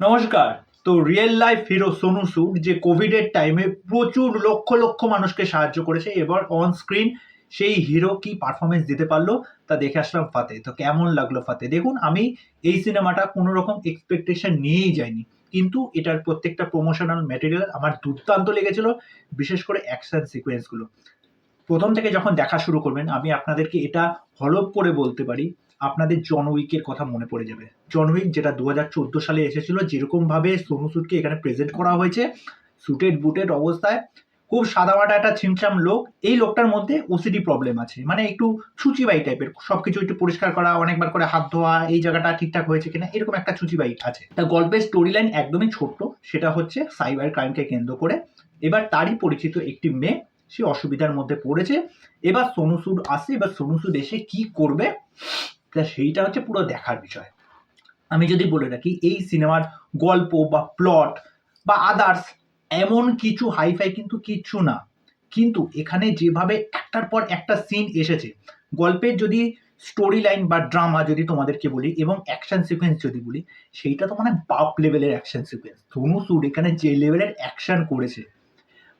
নমস্কার। তো real life hero Sonu সুদ যে কোভিডের টাইমে প্রচুর লক্ষ লক্ষ মানুষকে সাহায্য করেছে, এবার অন স্ক্রিন সেই হিরো কি পারফরমেন্স দিতে পারলো তা দেখে আসলাম ফাতে। তো কেমন লাগলো ফাতে? দেখুন, আমি এই সিনেমাটা কোনো রকম এক্সপেকটেশন নিয়েই যাইনি, কিন্তু এটার প্রত্যেকটা প্রমোশনাল ম্যাটেরিয়াল আমার দুর্দান্ত লেগেছিল, বিশেষ করে অ্যাকশন সিকোয়েন্সগুলো। প্রথম থেকে যখন দেখা শুরু করবেন, আমি আপনাদেরকে এটা হলপ করে বলতে পারি, আপনাদের জন উইকের কথা মনে পড়ে যাবে। জন উইক যেটা 2014 সালে এসেছিল, যেরকম ভাবে সোনু সুদকে এখানে প্রেজেন্ট করা হয়েছে, সুটেড বুটেড অবস্থায়, খুব সাদামাটা একটা ছিমছাম লোক। এই লোকটার মধ্যে ওসিডি প্রবলেম আছে, মানে একটু ছুচিবাই টাইপের, সবকিছু একটু পরিষ্কার করা, অনেকবার করে হাত ধোয়া, এই জায়গাটা ঠিকঠাক হয়েছে কিনা, এরকম একটা ছুচিবাই আছে। তা গল্পের স্টোরি লাইন একদমই ছোট্ট, সেটা হচ্ছে সাইবার ক্রাইমকে কেন্দ্র করে। এবার তারই পরিচিত একটি মেয়ে, সে অসুবিধার মধ্যে পড়েছে। এবার সোনু সুদ আসে, এবার সোনু সুদ এসে কি করবে, তা সেইটা হচ্ছে পুরো দেখার বিষয়। আমি যদি বলে রাখি, এই সিনেমার গল্প বা প্লট বা আদার্স এমন কিছু হাইফাই কিন্তু কিচ্ছু না, কিন্তু এখানে যেভাবে একটার পর একটা সিন এসেছে, গল্পের যদি স্টোরি লাইন বা ড্রামা যদি তোমাদেরকে বলি, এবং অ্যাকশন সিকোয়েন্স যদি বলি, সেইটা তো মানে বাপ লেভেলের অ্যাকশন সিকোয়েন্স। সোনু সুদ এখানে যে লেভেলের অ্যাকশন করেছে,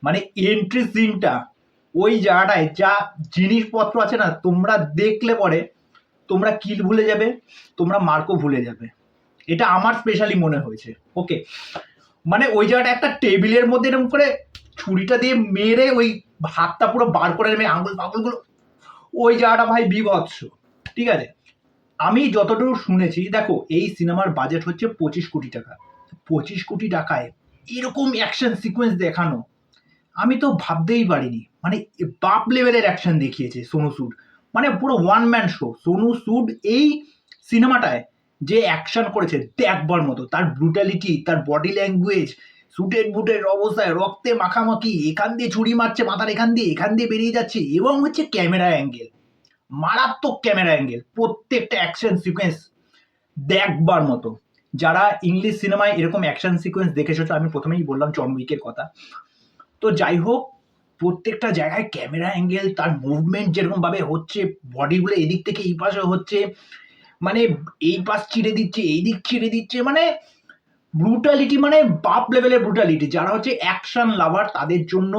মানে এন্ট্রি সিনটা, ওই জায়গাটায় যা জিনিসপত্র আছে না, তোমরা দেখলে পরে তোমরা কিল ভুলে যাবে, তোমরা মার্কও ভুলে যাবে। এটা আমার স্পেশালি মনে হয়েছে। ওকে, মানে ওই জায়গাটা একটা টেবিলের মধ্যে এরকম করে ছুরিটা দিয়ে মেরে ওই হাতটা পুরো বার করে নেবে, আঙুল পাগলগুলো, ওই জায়গাটা ভাই বিভৎস। ঠিক আছে, আমি যতটুকু শুনেছি, দেখো এই সিনেমার বাজেট হচ্ছে 25 কোটি টাকা। 25 কোটি টাকায় এরকম অ্যাকশন সিকোয়েন্স দেখানো, আমি তো ভাবতেই পারিনি। মানে বাপ লেভেলের অ্যাকশন দেখিয়েছে সোনু সুদ, মানে পুরো ওয়ান ম্যান শো। সোনু সুদ এই সিনেমাটায় যে অ্যাকশন করেছে দেখবার মতো, তার ব্রুটালিটি, তার বডি ল্যাঙ্গুয়েজ, সুটেড বুটের অবস্থায় রক্তে মাখামাখি, এখান দিয়ে ছুরি মারছে মাথার এখান দিয়ে বেরিয়ে যাচ্ছে, এবং হচ্ছে ক্যামেরা অ্যাঙ্গেল, মারাত্মক ক্যামেরা অ্যাঙ্গেল, প্রত্যেকটা অ্যাকশন সিকোয়েন্স দেখবার মতো। যারা ইংলিশ সিনেমায় এরকম অ্যাকশন সিকোয়েন্স দেখেছো, আমি প্রথমেই বললাম জন উইকের কথা। তো যাই হোক, প্রত্যেকটা জায়গায় ক্যামেরা অ্যাঙ্গেল, তার মুভমেন্ট যেরকম ভাবে হচ্ছে, বডিগুলো এদিক থেকে এই পাশে হচ্ছে, মানে এই পাশ চিড়ে দিচ্ছে, এই দিক চিড়ে দিচ্ছে, মানে ব্রুটালিটি, মানে বাপ লেভেলের ব্রুটালিটি। যারা হচ্ছে অ্যাকশন লাভার, তাদের জন্য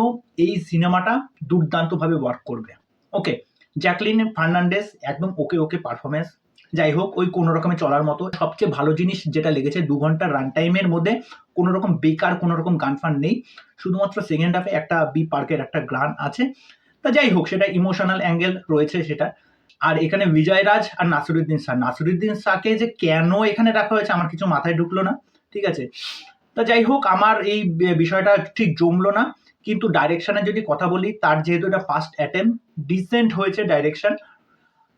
এই সিনেমাটা দুর্দান্তভাবে ওয়ার্ক করবে। ওকে, জ্যাকলিন ফার্নান্ডেস একদম ওকে ওকে পারফরমেন্স। যাই হোক, ওই কোনো রকমে চলার মতো। সবচেয়ে ভালো জিনিস যেটা লেগেছে, 2 ঘন্টার রান টাইমের মধ্যে কোনো রকম বেকার কোনো রকম গান ফান নেই, শুধুমাত্র সেকেন্ড হাফে একটা বি পার্কের একটা গান আছে। তা যাই হোক, সেটা ইমোশনাল অ্যাঙ্গেল রয়েছে সেটা। আর এখানে বিজয় রাজ আর নাসিরুদ্দিন শাহকে যে কেন এখানে রাখা হয়েছে আমার কিছু মাথায় ঢুকলো না। ঠিক আছে, তা যাই হোক, আমার এই বিষয়টা ঠিক জমলো না। কিন্তু ডাইরেকশনের যদি কথা বলি, তার যেহেতু এটা ফার্স্ট অ্যাটেম্প, ডিসেন্ট হয়েছে ডাইরেকশন,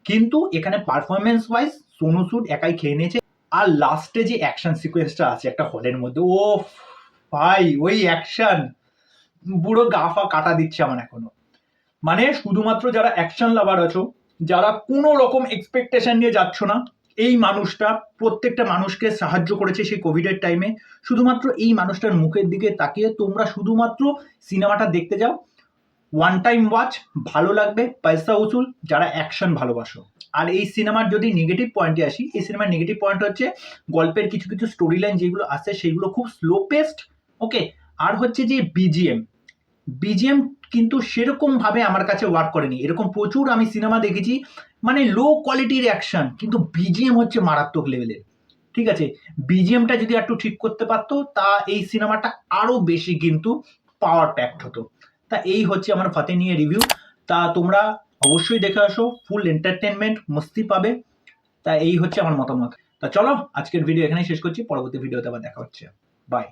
কিন্তু এখানে পারফরমেন্স ওয়াইজ সোনু সুদ একাই খেয়ে নিয়েছে। আর লাস্টে যে অ্যাকশন সিকোয়েন্সটা আছে একটা হলের মধ্যে, ও ভাই, ওই অ্যাকশন পুরো গা ফা কাটা দিচ্ছে আমার এখনো। মানে শুধুমাত্র যারা অ্যাকশন লাভার আছো, যারা কোনো রকম এক্সপেকটেশন নিয়ে যাচ্ছ না, এই মানুষটা প্রত্যেকটা মানুষকে সাহায্য করেছে সেই কোভিডের টাইমে। শুধুমাত্র এই মানুষটার মুখের দিকে তাকিয়ে তোমরা শুধুমাত্র সিনেমাটা দেখতে যাও, ওয়ান টাইম ওয়াচ, ভালো লাগবে, পয়সা উসুল, যারা অ্যাকশন ভালোবাসো। আর এই সিনেমার যদি নেগেটিভ পয়েন্টে আসি, এই সিনেমার নেগেটিভ পয়েন্ট হচ্ছে গল্পের কিছু কিছু স্টোরি লাইন যেগুলো আছে সেগুলো খুব স্লো পেস্ট। ওকে, আর হচ্ছে যে বিজিএম কিন্তু সেরকম ভাবে আমার কাছে ওয়ার্ক করেনি। এরকম প্রচুর আমি সিনেমা দেখেছি, মানে লো কোয়ালিটির অ্যাকশন, কিন্তু বিজিএম হচ্ছে মারাত্মক লেভেলের। ঠিক আছে, বিজিএমটা যদি একটু ঠিক করতে পারতো, তা এই সিনেমাটা আরো বেশি কিন্তু পাওয়ার প্যাকড হতো। তা এই হচ্ছে আমার ফাতে নিয়ে রিভিউ। তা তোমরা অবশ্যই দেখে আসো, ফুল এন্টারটেনমেন্ট মস্তি পাবে। তা এই হচ্ছে আমার মতামত। তা চলো, আজকের ভিডিও এখানেই শেষ করছি, পরবর্তী ভিডিওতে আবার দেখা হচ্ছে। বাই।